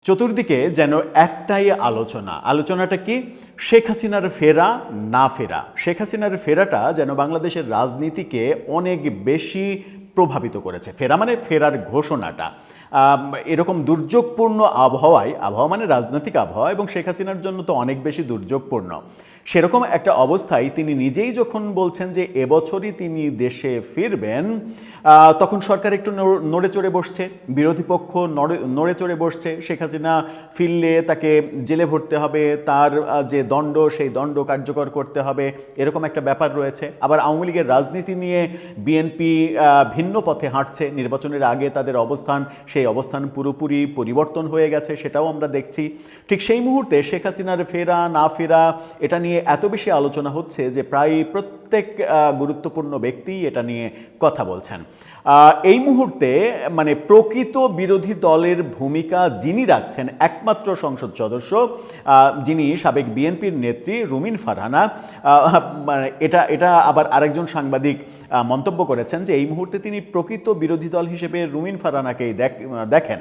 চতুর্দিকে যেন একটাই আলোচনাটা কি? শেখ হাসিনার ফেরা না ফেরা। শেখ হাসিনার ফেরাটা যেন বাংলাদেশের রাজনীতিকে অনেক বেশি প্রভাবিত করেছে। ফেরা মানে ফেরার ঘোষণাটা এরকম দুর্যোগপূর্ণ আবহাওয়া মানে রাজনৈতিক আবহাওয়া, এবং শেখ হাসিনার জন্য তো অনেক বেশি দুর্যোগপূর্ণ। সেরকম একটা অবস্থায় তিনি নিজেই যখন বলছেন যে এবছরই তিনি দেশে ফিরবেন, তখন সরকার একটু নড়ে চড়ে বসছে, বিরোধী পক্ষ নড়ে চড়ে বসছে। শেখ হাসিনা ফিরলে তাকে জেলে ভরতে হবে, তার যে দণ্ড সেই দণ্ড কার্যকর করতে হবে, এরকম একটা ব্যাপার রয়েছে। আবার আওয়ামী লীগের রাজনীতি নিয়ে বিএনপি ভিন্ন পথে হাঁটছে। নির্বাচনের আগে তাদের অবস্থান, সেই অবস্থান পুরোপুরি পরিবর্তন হয়ে গেছে, সেটাও আমরা দেখছি। ঠিক সেই মুহূর্তে শেখ হাসিনার ফেরা না ফেরা এটা নিয়ে এত বেশি আলোচনা হচ্ছে যে প্রায় প্রত্যেক গুরুত্বপূর্ণ ব্যক্তি এটা নিয়ে কথা বলছেন। এই মুহূর্তে মানে প্রকৃত বিরোধী দলের ভূমিকা যিনি রাখছেন, একমাত্র সংসদ সদস্য যিনি সাবেক বিএনপির নেত্রী রুমিন ফারহানা, মানে এটা আবার আরেকজন সাংবাদিক মন্তব্য করেছেন যে এই মুহূর্তে তিনি প্রকৃত বিরোধী দল হিসেবে রুমিন ফারহানাকেই দেখেন।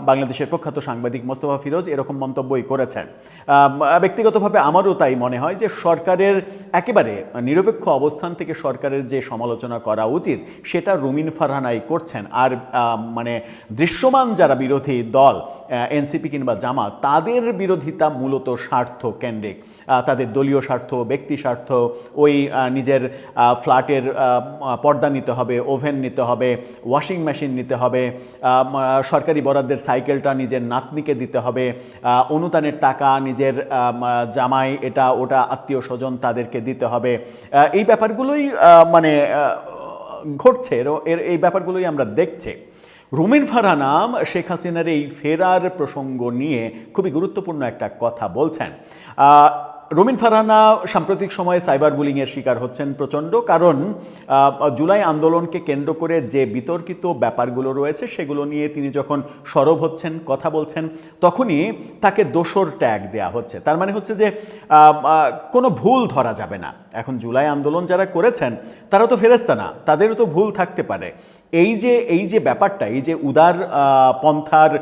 বাংলাদেশের প্রখ্যাত সাংবাদিক মোস্তফা ফিরোজ এরকম মন্তব্যই করেছেন। ব্যক্তিগতভাবে আমারও তাই মনে হয় যে সরকারের একেবারে নিরপেক্ষ অবস্থান থেকে সরকারের যে সমালোচনা করা উচিত সেটা রুমিন ফারহানাই করছেন। আর মানে দৃশ্যমান যারা বিরোধী দল এনসিপি কিংবা জামাত, তাদের বিরোধিতা মূলত স্বার্থ কেন্দ্রিক। তাদের দলীয় স্বার্থ, ব্যক্তি স্বার্থ, ওই নিজের ফ্ল্যাটের পর্দা নিতে হবে, ওভেন নিতে হবে, ওয়াশিং মেশিন নিতে হবে, সরকারি বরাদ্দের সাইকেলটা নিজের নাতনিকে দিতে হবে, অনুদানের টাকা নিজের জামাই এটা ওটা আত্মীয় স্বজন তাদেরকে দিতে হবে। এই ব্যাপারগুলোই মানে ঘটছে, এই ব্যাপারগুলোই আমরা দেখছি। রুমিন ফারহানা শেখ হাসিনার এই ফেরার প্রসঙ্গ নিয়ে খুবই গুরুত্বপূর্ণ একটা কথা বলছেন। রুমিন ফারহানা সাম্প্রতিক সময়ে সাইবার বুলিংয়ের শিকার হচ্ছেন প্রচণ্ড, কারণ জুলাই আন্দোলনকে কেন্দ্র করে যে বিতর্কিত ব্যাপারগুলো রয়েছে সেগুলো নিয়ে তিনি যখন সরব হচ্ছেন, কথা বলছেন, তখনই তাকে দোষর ট্যাগ দেয়া হচ্ছে। তার মানে হচ্ছে যে কোনো ভুল ধরা যাবে না। এখন জুলাই আন্দোলন যারা করেছেন তারা তো ফেরেশতা না, তাদেরও তো ভুল থাকতে পারে। এই যে ব্যাপারটা, এই যে উদার পন্থার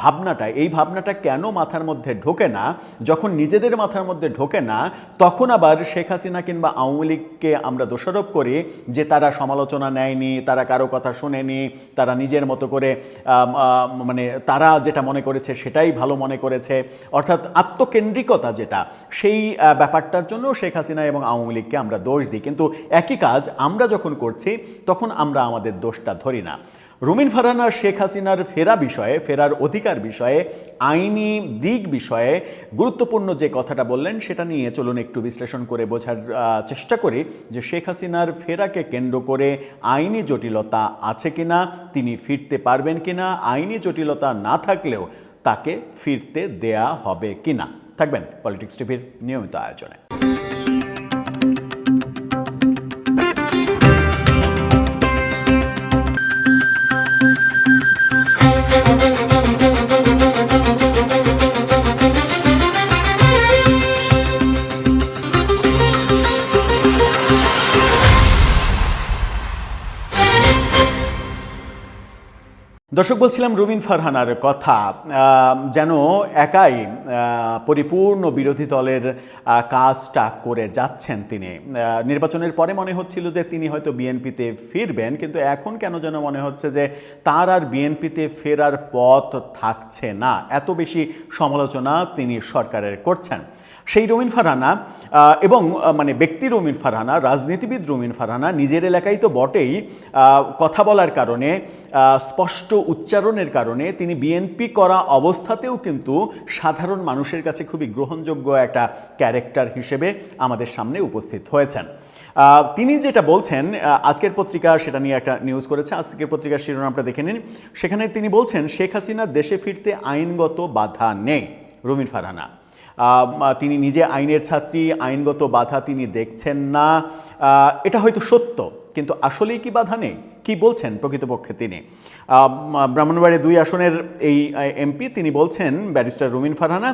ভাবনাটা, এই ভাবনাটা কেন মাথার মধ্যে ঢোকে না? যখন নিজেদের মাথার মধ্যে ঢোকে না, তখন আবার শেখ হাসিনা কিংবা আওয়ামী লীগকে আমরা দোষারোপ করি যে তারা সমালোচনা নেয়নি, তারা কারো কথা শোনেনি, তারা নিজের মতো করে মানে তারা যেটা মনে করেছে সেটাই ভালো মনে করেছে, অর্থাৎ আত্মকেন্দ্রিকতা যেটা, সেই ব্যাপারটার জন্য শেখ হাসিনা এবং আওয়ামী লীগকে আমরা দোষ দিই। কিন্তু একই কাজ আমরা যখন করছি তখন আমরা আমাদের দোষটা ধরি না। রুমিন ফারহানা শেখ হাসিনার ফেরার অধিকার বিষয়ে, আইনি দিক বিষয়ে গুরুত্বপূর্ণ যে কথাটা বললেন সেটা নিয়ে চলুন একটু বিশ্লেষণ করে বোঝার চেষ্টা করি যে শেখ হাসিনার ফেরাকে কেন্দ্র করে আইনি জটিলতা আছে কিনা, তিনি ফিরতে পারবেন কিনা, আইনি জটিলতা না থাকলেও তাকে ফিরতে দেয়া হবে কিনা। থাকবেন পলিটিক্স টিভির নিয়মিত আয়োজনে। দর্শক, বলছিলাম রুমিন ফারহানার কথা, যেন একাই পরিপূর্ণ বিরোধী দলের কাজটা করে যাচ্ছেন তিনি। নির্বাচনের পরে মনে হচ্ছিল যে তিনি হয়তো বিএনপিতে ফিরবেন, কিন্তু এখন কেন যেন মনে হচ্ছে যে তার আর বিএনপিতে ফেরার পথ থাকছে না। এত বেশি সমালোচনা তিনি সরকারের করছেন। সেই রুমিন ফারহানা এবং মানে ব্যক্তি রুমিন ফারহানা, রাজনীতিবিদ রুমিন ফারহানা নিজের এলাকায় তো বটেই, কথা বলার কারণে, স্পষ্ট উচ্চারণের কারণে তিনি বিএনপি করা অবস্থাতেও কিন্তু সাধারণ মানুষের কাছে খুবই গ্রহণযোগ্য একটা ক্যারেক্টার হিসেবে আমাদের সামনে উপস্থিত হয়েছেন। তিনি যেটা বলছেন, আজকের পত্রিকা সেটা নিয়ে একটা নিউজ করেছে, আজকের পত্রিকার শিরোনামটা দেখে নিন। সেখানে তিনি বলছেন শেখ হাসিনা দেশে ফিরতে আইনগত বাধা নেই। রুমিন ফারহানা তিনি নিজে আইনের ছাত্রী, আইনগত বাধা তিনি দেখছেন না। এটা হয়তো সত্য, কিন্তু আসলেই কি বাধা নেই? কি বলছেন প্রকৃতপক্ষে তিনি? ব্রাহ্মণবাড়িয়া 2 আসনের এই এমপি তিনি বলছেন, ব্যারিস্টার রুমিন ফারহানা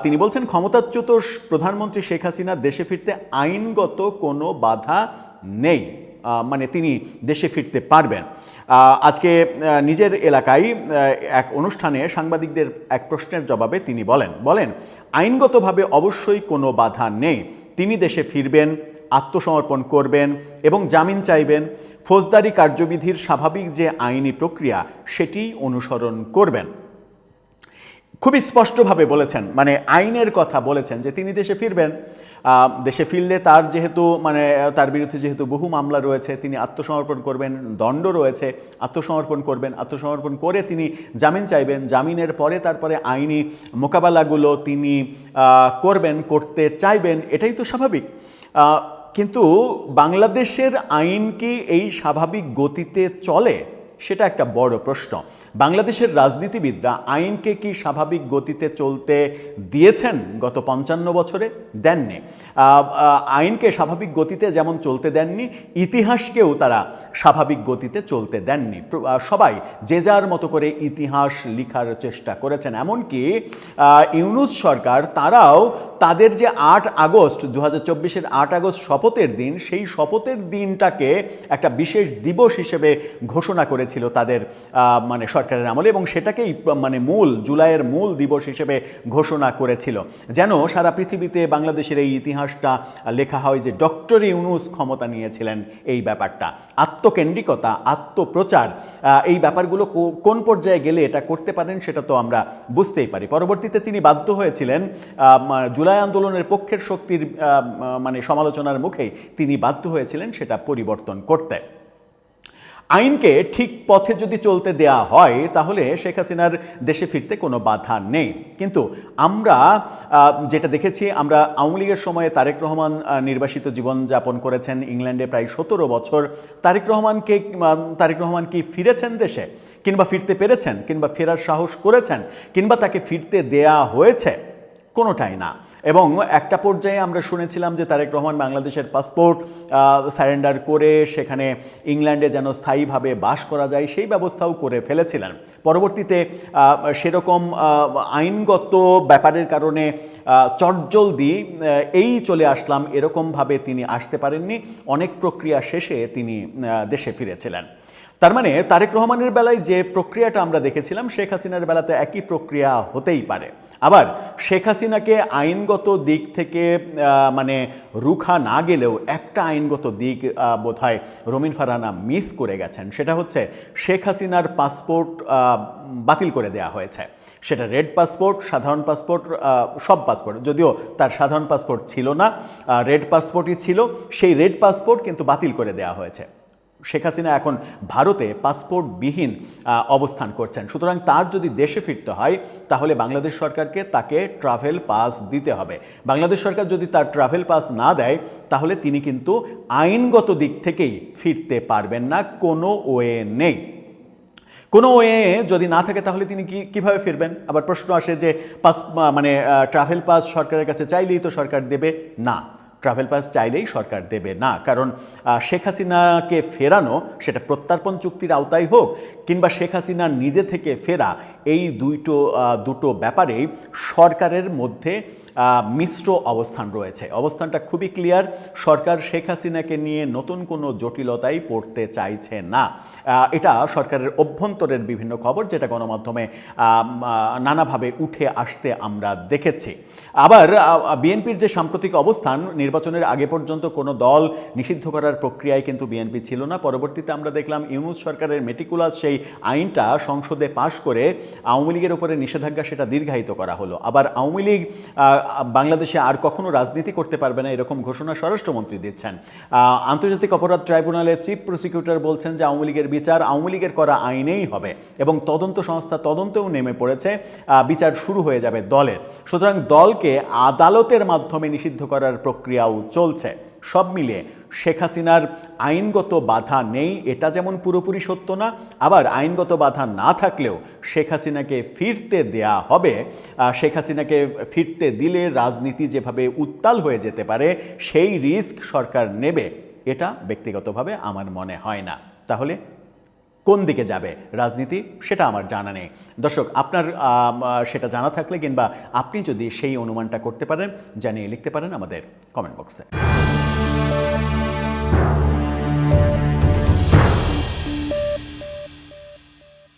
তিনি বলছেন ক্ষমতাচ্যুত প্রধানমন্ত্রী শেখ হাসিনা দেশে ফিরতে আইনগত কোনো বাধা নেই, মানে তিনি দেশে ফিরতে পারবেন। আজকে নিজের এলাকায় এক অনুষ্ঠানে সাংবাদিকদের এক প্রশ্নের জবাবে তিনি বলেন আইনগতভাবে অবশ্যই কোনো বাধা নেই, তিনি দেশে ফিরবেন, আত্মসমর্পণ করবেন এবং জামিন চাইবেন, ফৌজদারি কার্যবিধির স্বাভাবিক যে আইনি প্রক্রিয়া সেটি অনুসরণ করবেন। খুবই স্পষ্টভাবে বলেছেন, মানে আইনের কথা বলেছেন যে তিনি দেশে ফিরবেন। দেশে ফিরলে তার যেহেতু তার বিরুদ্ধে যেহেতু বহু মামলা রয়েছে, তিনি আত্মসমর্পণ করবেন, দণ্ড রয়েছে, আত্মসমর্পণ করবেন, আত্মসমর্পণ করে তিনি জামিন চাইবেন, জামিনের পরে তারপরে আইনি মোকাবেলাগুলো তিনি করতে চাইবেন, এটাই তো স্বাভাবিক। কিন্তু বাংলাদেশের আইন কি এই স্বাভাবিক গতিতে চলে? সেটা একটা বড় প্রশ্ন। বাংলাদেশের রাজনীতিবিদরা আইনকে কি স্বাভাবিক গতিতে চলতে দিয়েছেন গত 55 বছরে? দেননি। আইনকে স্বাভাবিক গতিতে যেমন চলতে দেননি, ইতিহাসকেও তারা স্বাভাবিক গতিতে চলতে দেননি। সবাই যে যার মতো করে ইতিহাস লিখার চেষ্টা করেছেন। এমনকি ইউনূস সরকার তারাও তাদের যে 8 আগস্ট 2024-এর 8 আগস্ট শপথের দিন, সেই শপথের দিনটাকে একটা বিশেষ দিবস হিসেবে ঘোষণা করেছিল তাদের সরকারের আমলে, এবং সেটাকেই জুলাইয়ের মূল দিবস হিসেবে ঘোষণা করেছিল, যেন সারা পৃথিবীতে বাংলাদেশের এই ইতিহাসটা লেখা হয় যে ডক্টর ইউনূস ক্ষমতা নিয়েছিলেন। এই ব্যাপারটা আত্মকেন্দ্রিকতা, আত্মপ্রচার, এই ব্যাপারগুলো কোন পর্যায়ে গেলে এটা করতে পারেন সেটা তো আমরা বুঝতেই পারি। পরবর্তীতে তিনি বাধ্য হয়েছিলেন জুলাই আন্দোলনের পক্ষের শক্তির সমালোচনার মুখেই তিনি বাধ্য হয়েছিলেন সেটা পরিবর্তন করতে। আইনকে ঠিক পথে যদি চলতে দেয়া হয় তাহলে শেখ হাসিনার দেশে ফিরতে কোনো বাধা নেই। কিন্তু আমরা যেটা দেখেছি, আমরা আওয়ামী লীগের সময়ে তারেক রহমান নির্বাসিত জীবনযাপন করেছেন ইংল্যান্ডে প্রায় 17 বছর। তারেক রহমান কি ফিরেছেন দেশে, কিংবা ফিরতে পেরেছেন, কিংবা ফেরার সাহস করেছেন, কিংবা তাকে ফিরতে দেয়া হয়েছে? কোনোটাই না। এবং একটা পর্যায়ে আমরা শুনেছিলাম যে তারেক রহমান বাংলাদেশের পাসপোর্ট সারেন্ডার করে সেখানে ইংল্যান্ডে যেন স্থায়ীভাবে বাস করা যায় সেই ব্যবস্থাও করে ফেলেছিলেন। পরবর্তীতে সেরকম আইনগত ব্যাপারের কারণে চটজলদি চলে আসলাম এরকমভাবে তিনি আসতে পারেননি। অনেক প্রক্রিয়া শেষে তিনি দেশে ফিরেছিলেন। তার মানে তারেক রহমানের বেলায় যে প্রক্রিয়াটা আমরা দেখেছিলাম, শেখ হাসিনার বেলাতে একই প্রক্রিয়া হতেই পারে। আবার শেখ হাসিনাকে আইনগত দিক থেকে রুখা না গেলেও একটা আইনগত দিক বোধহয় রমিন ফারহানা মিস করে গেছেন। সেটা হচ্ছে শেখ হাসিনার পাসপোর্ট বাতিল করে দেয়া হয়েছে। সেটা রেড পাসপোর্ট, সাধারণ পাসপোর্ট, সব পাসপোর্ট, যদিও তার সাধারণ পাসপোর্ট ছিল না, রেড পাসপোর্টই ছিল, সেই রেড পাসপোর্ট কিন্তু বাতিল করে দেয়া হয়েছে। শেখ হাসিনা এখন ভারতে পাসপোর্টবিহীন অবস্থান করছেন। সুতরাং তার যদি দেশে ফিরতে হয় তাহলে বাংলাদেশ সরকারকে তাকে ট্রাভেল পাস দিতে হবে। বাংলাদেশ সরকার যদি তার ট্রাভেল পাস না দেয় তাহলে তিনি কিন্তু আইনগত দিক থেকেই ফিরতে পারবেন না, কোনো ওয়ে নেই। কোনো ওয়ে যদি না থাকে তাহলে তিনি কিভাবে ফিরবেন? আবার প্রশ্ন আসে যে ট্রাভেল পাস সরকারের কাছে চাইলেই তো সরকার দেবে না। ট্রাভেল পাস চাইলেই সরকার দেবে না, কারণ শেখ হাসিনাকে ফেরানো, সেটা প্রত্যর্পণ চুক্তির আওতায় হোক কিংবা শেখ হাসিনা নিজে থেকে ফেরা, এই দুটো ব্যাপারেই সরকারের মধ্যে মিশ্র অবস্থান রয়েছে। অবস্থানটা খুবই ক্লিয়ার, সরকার শেখ হাসিনাকে নিয়ে নতুন কোনো জটিলতায় পড়তে চাইছে না। এটা সরকারের অভ্যন্তরের বিভিন্ন খবর, যেটা গণমাধ্যমে নানাভাবে উঠে আসতে আমরা দেখেছি। আবার বিএনপির যে সাম্প্রতিক অবস্থান, নির্বাচনের আগে পর্যন্ত কোনো দল নিষিদ্ধ করার প্রক্রিয়ায় কিন্তু বিএনপি ছিল না। পরবর্তীতে আমরা দেখলাম ইউনূস সরকারের মেটিকুলাস সেই আইনটা সংসদে পাশ করে আওয়ামী লীগের উপরে নিষেধাজ্ঞা সেটা দীর্ঘায়িত করা হলো। আবার আওয়ামী লীগ বাংলাদেশে আর কখনো রাজনীতি করতে পারবে না এরকম ঘোষণা স্বরাষ্ট্রমন্ত্রী দিচ্ছেন। আন্তর্জাতিক অপরাধ ট্রাইব্যুনালের চিফ প্রসিকিউটর বলছেন যে আওয়ামী লীগের বিচার আওয়ামী লীগের করা আইনেই হবে, এবং তদন্ত সংস্থা তদন্তেও নেমে পড়েছে, বিচার শুরু হয়ে যাবে দলের। সুতরাং দলকে আদালতের মাধ্যমে নিষিদ্ধ করার প্রক্রিয়াও চলছে। সব মিলিয়ে শেখ হাসিনার আইনগত বাধা নেই, এটা যেমন পুরোপুরি সত্য না, আবার আইনগত বাধা না থাকলেও শেখ হাসিনাকে ফিরতে দেয়া হবে। শেখ হাসিনাকে ফিরতে দিলে রাজনীতি যেভাবে উত্তাল হয়ে যেতে পারে সেই রিস্ক সরকার নেবে, এটা ব্যক্তিগতভাবে আমার মনে হয় না। তাহলে কোন দিকে যাবে রাজনীতি সেটা আমার জানা নেই। দর্শক, আপনার সেটা জানা থাকলে কিংবা আপনি যদি সেই অনুমানটা করতে পারেন, জানিয়ে লিখতে পারেন আমাদের কমেন্ট বক্সে।